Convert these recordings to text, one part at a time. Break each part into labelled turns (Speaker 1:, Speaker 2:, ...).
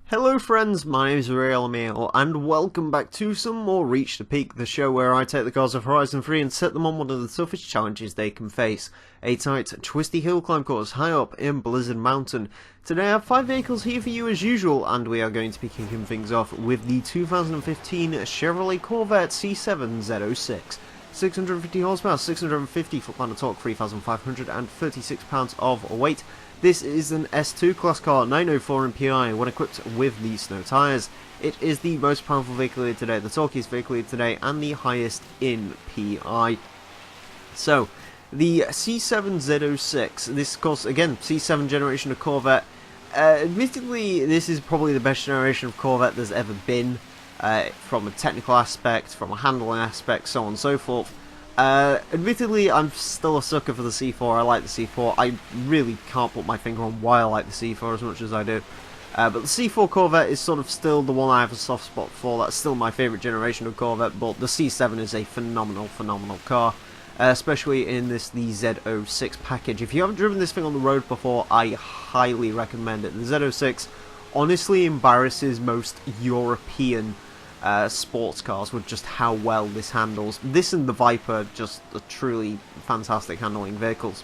Speaker 1: Hello friends, my name is Emile, and welcome back to some more Reach the Peak, the show where I take the cars of Horizon 3 and set them on one of the toughest challenges they can face. A tight, twisty hill climb course high up in Blizzard Mountain. Today I have 5 vehicles here for you as usual, and we are going to be kicking things off with the 2015 Chevrolet Corvette C7 Z06. 650 horsepower, 650 foot-pound of torque, 3,536 pounds of weight. This is an S2 class car, 904 in PI, when equipped with the snow tyres. It is the most powerful vehicle here today, the torquiest vehicle here today, and the highest in PI. So, the C7 Z06, this of course, again, C7 generation of Corvette. Admittedly, this is probably the best generation of Corvette there's ever been, from a technical aspect, from a handling aspect, so on and so forth. Admittedly, I'm still a sucker for the C4. I like the C4. I really can't put my finger on why I like the C4 as much as I do. But the C4 Corvette is sort of still the one I have a soft spot for. That's still my favourite generation of Corvette, but the C7 is a phenomenal car. Especially in the Z06 package. If you haven't driven this thing on the road before, I highly recommend it. The Z06 honestly embarrasses most European sports cars with just how well this handles. This and the Viper just are truly fantastic handling vehicles.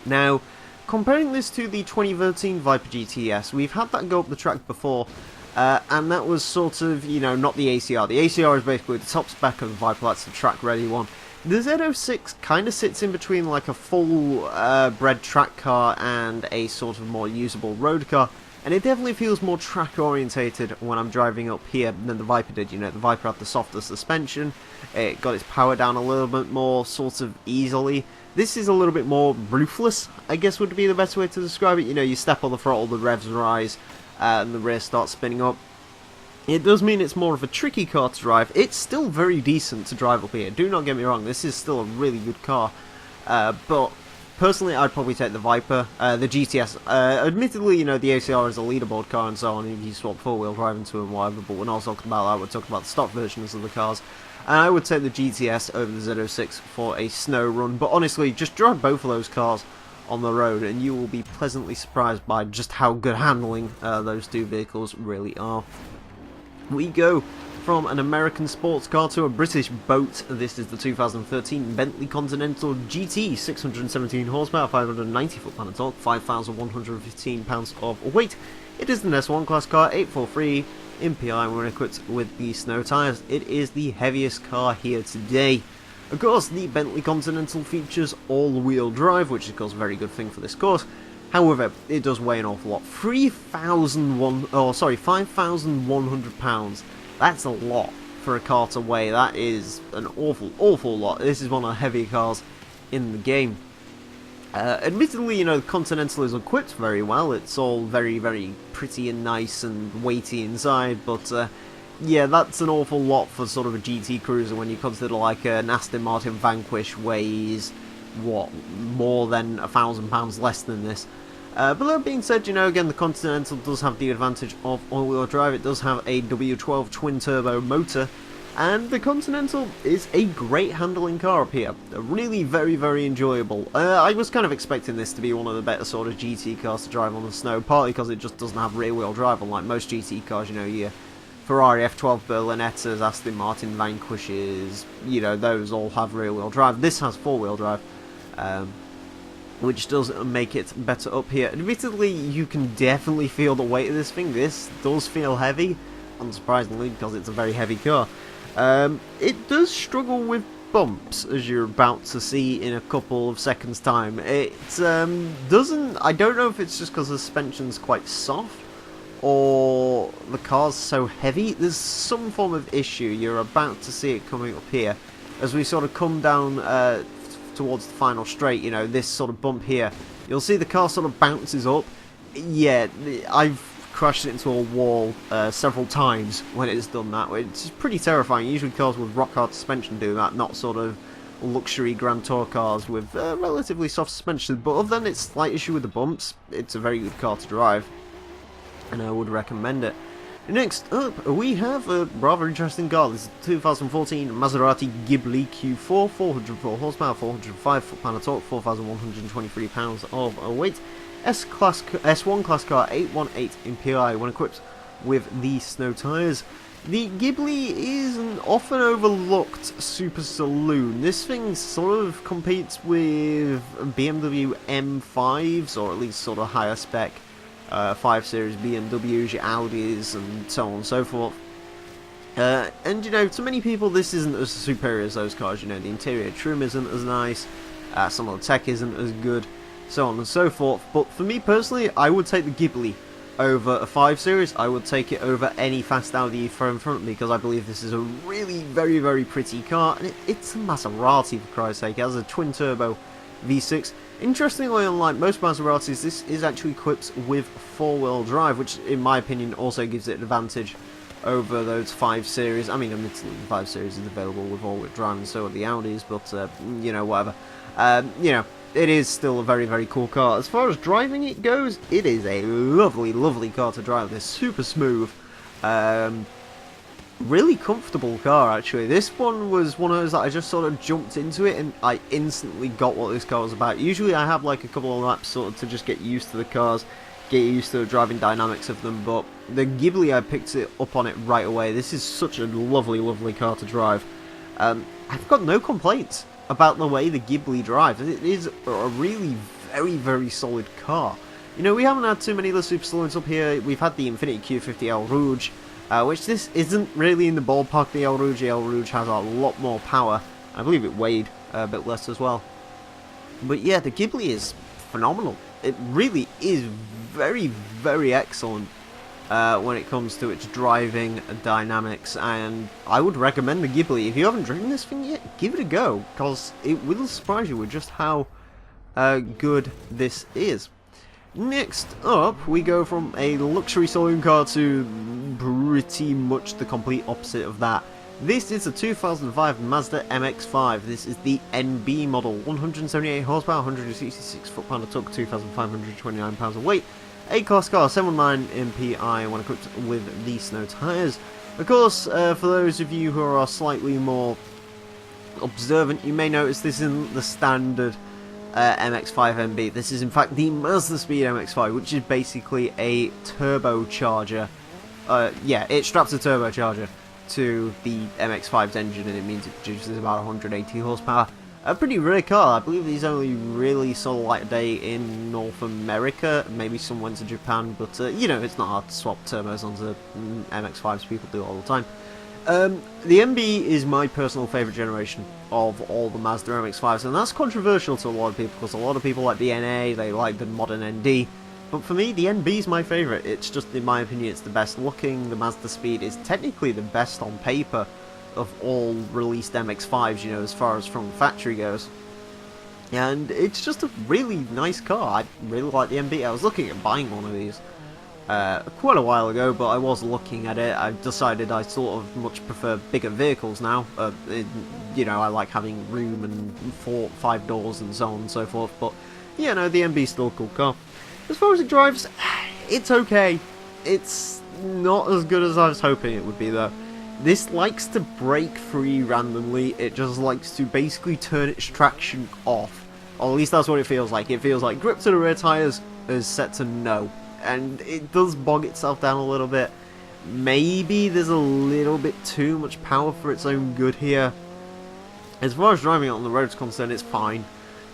Speaker 1: Now, comparing this to the 2013 Viper GTS, we've had that go up the track before, and that was sort of, you know, not the ACR. The ACR is basically the top spec of the Viper, that's the track ready one. The Z06 kind of sits in between like a full bred track car and a sort of more usable road car. And it definitely feels more track orientated when I'm driving up here than the Viper did. You know, the Viper had the softer suspension, it got its power down a little bit more sort of easily. This is a little bit more ruthless, I guess would be the best way to describe it. You know, you step on the throttle, the revs rise, and the rear starts spinning up. It does mean it's more of a tricky car to drive. It's still very decent to drive up here, do not get me wrong, this is still a really good car. But personally, I'd probably take the Viper, the GTS. Admittedly, you know, the ACR is a leaderboard car and so on, if you swap four-wheel drive into and whatever, but we're not talking about that, we're talking about the stock versions of the cars. And I would take the GTS over the Z06 for a snow run, but honestly, just drive both of those cars on the road and you will be pleasantly surprised by just how good handling those two vehicles really are. We go from an American sports car to a British boat. This is the 2013 Bentley Continental GT, 617 horsepower, 590 foot-pound of torque, 5,115 pounds of weight. It is an S1 class car, 843 in PI when equipped with the snow tyres. It is the heaviest car here today. Of course, the Bentley Continental features all-wheel drive, which is of course a very good thing for this course. However, it does weigh an awful lot. 5,100 pounds. That's a lot for a car to weigh. That is an awful lot. This is one of the heavier cars in the game. Admittedly, you know, the Continental is equipped very well. It's all very pretty and nice and weighty inside, but yeah, that's an awful lot for sort of a GT cruiser when you consider like an Aston Martin Vanquish weighs, what, more than £1,000 less than this. But that being said, you know, again, the Continental does have the advantage of all-wheel drive. It does have a W12 twin-turbo motor, and the Continental is a great handling car up here. Really very enjoyable. I was kind of expecting this to be one of the better sort of GT cars to drive on the snow, partly because it just doesn't have rear-wheel drive, unlike most GT cars, you know, your Ferrari F12 Berlinettas, Aston Martin Vanquishes, you know, those all have rear-wheel drive. This has four-wheel drive. Which does make it better up here. Admittedly, you can definitely feel the weight of this thing. This does feel heavy, unsurprisingly, because it's a very heavy car. It does struggle with bumps, as you're about to see in a couple of seconds' time. It doesn't... I don't know if it's just because the suspension's quite soft, or the car's so heavy. There's some form of issue. You're about to see it coming up here. As we sort of come down towards the final straight, you know, this sort of bump here, you'll see the car sort of bounces up. Yeah, I've crashed it into a wall several times when it's done that. It's pretty terrifying. Usually cars with rock hard suspension do that, not sort of luxury Grand Tour cars with relatively soft suspension. But other than its slight issue with the bumps, it's a very good car to drive, and I would recommend it. Next up, we have a rather interesting car. This is the 2014 Maserati Ghibli Q4, 404 horsepower, 405 foot-pound of torque, 4,123 pounds of weight. S1 class car, 818 in PI when equipped with the snow tyres. The Ghibli is an often overlooked super saloon. This thing sort of competes with BMW M5s, or at least sort of higher spec 5 Series BMWs, your Audis, and so on and so forth. And you know, to many people this isn't as superior as those cars. You know, the interior trim isn't as nice, some of the tech isn't as good, so on and so forth. But for me personally, I would take the Ghibli over a 5 Series. I would take it over any fast Audi you throw in front of me, because I believe this is a really very, very pretty car, and it's a Maserati, for Christ's sake. It has a twin-turbo V6. Interestingly, unlike most Maseratis, this is actually equipped with 4-wheel drive, which in my opinion also gives it an advantage over those 5 Series. I mean, admittedly, the 5 Series is available with all-wheel drive, and so are the Audis, but, you know, whatever. You know, it is still a very, very cool car. As far as driving it goes, it is a lovely, lovely car to drive. It's super smooth. Really comfortable car, actually. This one was one of those that I just sort of jumped into it, and I instantly got what this car was about. Usually I have like a couple of laps sort of to just get used to the cars, get used to the driving dynamics of them, but the Ghibli, I picked it up on it right away. This is such a lovely, lovely car to drive. I've got no complaints about the way the Ghibli drives. It is a really very, very solid car. You know, we haven't had too many of the super saloons up here. We've had the Infiniti Q50 El Rouge, which this isn't really in the ballpark. The El Rouge has a lot more power. I believe it weighed a bit less as well. But yeah, the Ghibli is phenomenal. It really is very, very excellent when it comes to its driving dynamics, and I would recommend the Ghibli. If you haven't driven this thing yet, give it a go, because it will surprise you with just how good this is. Next up, we go from a luxury saloon car to pretty much the complete opposite of that. This is a 2005 Mazda MX-5. This is the NB model, 178 horsepower, 166 foot-pound of torque, 2,529 pounds of weight. A-class car, 719 MPI when equipped with the snow tyres. Of course, for those of you who are slightly more observant, you may notice this isn't the standard MX-5 NB. This is in fact the Mazda Speed MX-5, which is basically a turbocharger. Yeah, it straps a turbocharger to the MX-5's engine, and it means it produces about 180 horsepower. A pretty rare car. I believe these only really saw the light of day in North America, maybe some went to Japan, but you know, it's not hard to swap turbos onto MX-5s, people do it all the time. The MB is my personal favourite generation of all the Mazda MX-5s, and that's controversial to a lot of people, because a lot of people like the NA, they like the modern ND, but for me, the NB is my favourite. It's just, in my opinion, it's the best looking. The Mazda Speed is technically the best on paper of all released MX-5s, you know, as far as from the factory goes. And it's just a really nice car. I really like the MB. I was looking at buying one of these quite a while ago, but I was looking at it. I decided I sort of much prefer bigger vehicles now. You know, I like having room and 5 doors and so on and so forth. But, yeah, no, the MB's still a cool car. As far as it drives, it's okay. It's not as good as I was hoping it would be, though. This likes to break free randomly. It just likes to basically turn its traction off. Or at least that's what it feels like. It feels like grip to the rear tyres is set to no. And it does bog itself down a little bit. Maybe there's a little bit too much power for its own good here. As far as driving it on the road is concerned, it's fine.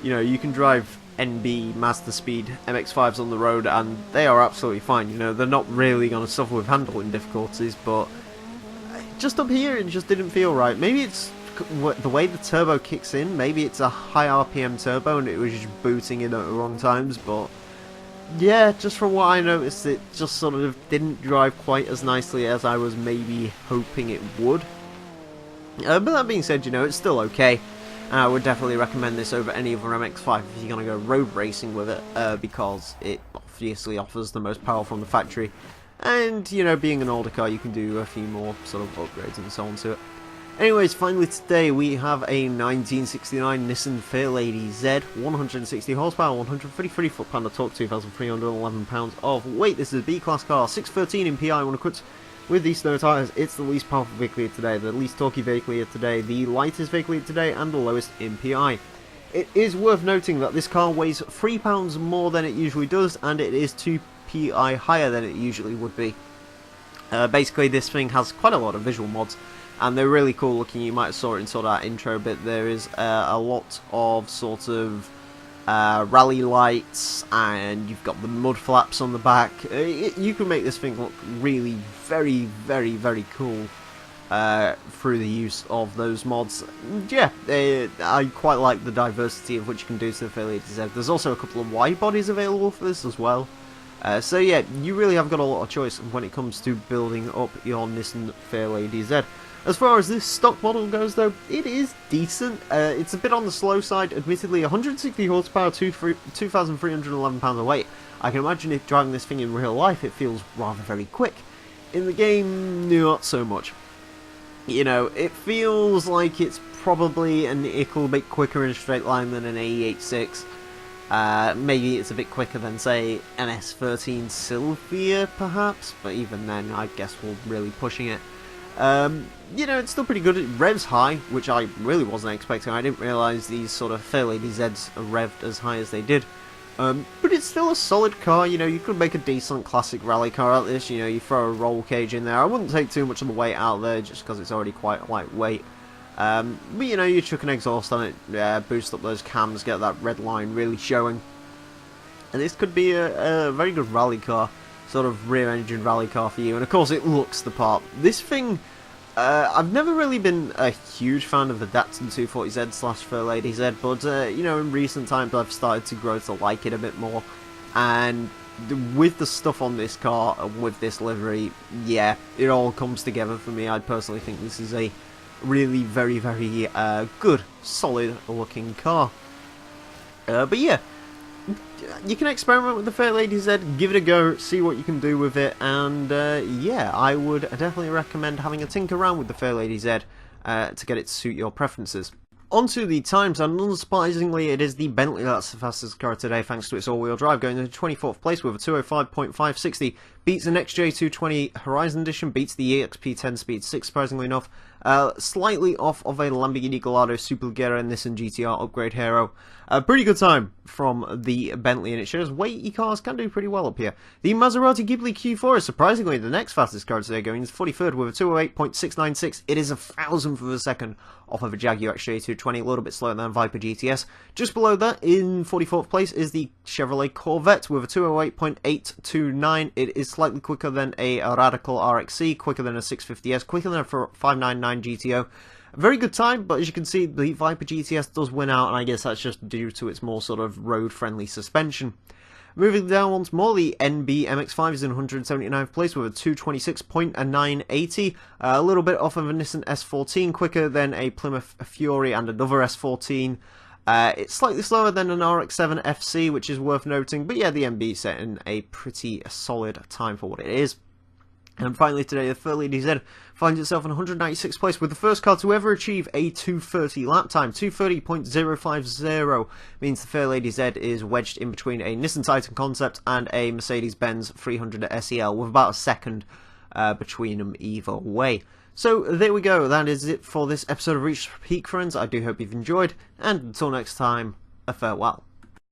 Speaker 1: You know, you can drive NB Mazda Speed MX-5s on the road and they are absolutely fine. You know, they're not really going to suffer with handling difficulties, but just up here it just didn't feel right. Maybe it's the way the turbo kicks in. Maybe it's a high RPM turbo and it was just booting in at the wrong times, but yeah, just from what I noticed, it just sort of didn't drive quite as nicely as I was maybe hoping it would. But that being said, you know, it's still okay. I would definitely recommend this over any other MX-5 if you're going to go road racing with it, because it obviously offers the most power from the factory. And, you know, being an older car, you can do a few more sort of upgrades and so on to it. Anyways, finally today we have a 1969 Nissan Fairlady Z, 160 horsepower, 133 foot-pound of torque, 2,311 pounds of weight. This is a B-class car, 613 MPI when equipped with these snow tyres. It's the least powerful vehicle here today, the least torquey vehicle here today, the lightest vehicle here today, and the lowest MPI. It is worth noting that this car weighs 3 pounds more than it usually does, and it is 2 PI higher than it usually would be. Basically, this thing has quite a lot of visual mods, and they're really cool looking. You might have saw it in sort of that intro bit. There is a lot of sort of rally lights, and you've got the mud flaps on the back. You can make this thing look really very, very, very cool through the use of those mods. Yeah, I quite like the diversity of what you can do to the Fairlady Z. There's also a couple of wide bodies available for this as well. So yeah, you really have got a lot of choice when it comes to building up your Nissan Fairlady Z. As far as this stock model goes though, it is decent. It's a bit on the slow side, admittedly. 160 horsepower, 2,311 pounds of weight. I can imagine if driving this thing in real life it feels rather very quick. In the game, not so much. You know, it feels like it's probably an ickle bit quicker in a straight line than an AE86. Maybe it's a bit quicker than, say, an S13 Sylvia, perhaps, but even then, I guess we're really pushing it. You know, it's still pretty good. It revs high, which I really wasn't expecting. I didn't realise these sort of Fairlady Zs are revved as high as they did. But it's still a solid car. You know, you could make a decent classic rally car out of this. You know, you throw a roll cage in there. I wouldn't take too much of the weight out there, just because it's already quite lightweight. But you know, you chuck an exhaust on it, boost up those cams, get that red line really showing. And this could be a very good rally car, sort of rear engine rally car for you. And of course it looks the part. This thing, I've never really been a huge fan of the Datsun 240Z / Fairlady Z, but you know, in recent times I've started to grow to like it a bit more. And with the stuff on this car, with this livery, yeah, it all comes together for me. I personally think this is a really very, very good, solid looking car. But yeah, you can experiment with the Fairlady Z, give it a go, see what you can do with it, and yeah, I would definitely recommend having a tinker around with the Fairlady Z to get it to suit your preferences. Onto the times, and unsurprisingly it is the Bentley that's the fastest car today thanks to its all-wheel drive, going into 24th place with a 205.560, beats the XJ220 Horizon Edition, beats the EXP10 Speed 6 surprisingly enough, slightly off of a Lamborghini Gallardo Superleggera and Nissan GTR Upgrade Hero. A pretty good time from the Bentley, and it shows weighty cars can do pretty well up here. The Maserati Ghibli Q4 is surprisingly the next fastest car today, going into 43rd with a 208.696. It is 1,000th of a second off of a Jaguar XJ220, a little bit slower than Viper GTS. Just below that, in 44th place, is the Chevrolet Corvette with a 208.829. It is slightly quicker than a Radical RXC, quicker than a 650S, quicker than a 599 GTO. A very good time, but as you can see, the Viper GTS does win out, and I guess that's just due to its more sort of road-friendly suspension. Moving down once more, the NB MX-5 is in 179th place with a 226.980, a little bit off of a Nissan S14, quicker than a Plymouth Fury and another S14. It's slightly slower than an RX-7 FC, which is worth noting, but yeah, the NB set in a pretty solid time for what it is. And finally today, the Fairlady Z finds itself in 196th place with the first car to ever achieve a 2:30 lap time. 2:30.050 means the Fairlady Z is wedged in between a Nissan Titan Concept and a Mercedes-Benz 300 SEL, with about a second between them either way. So there we go, that is it for this episode of Reach the Peak, friends. I do hope you've enjoyed, and until next time, a farewell.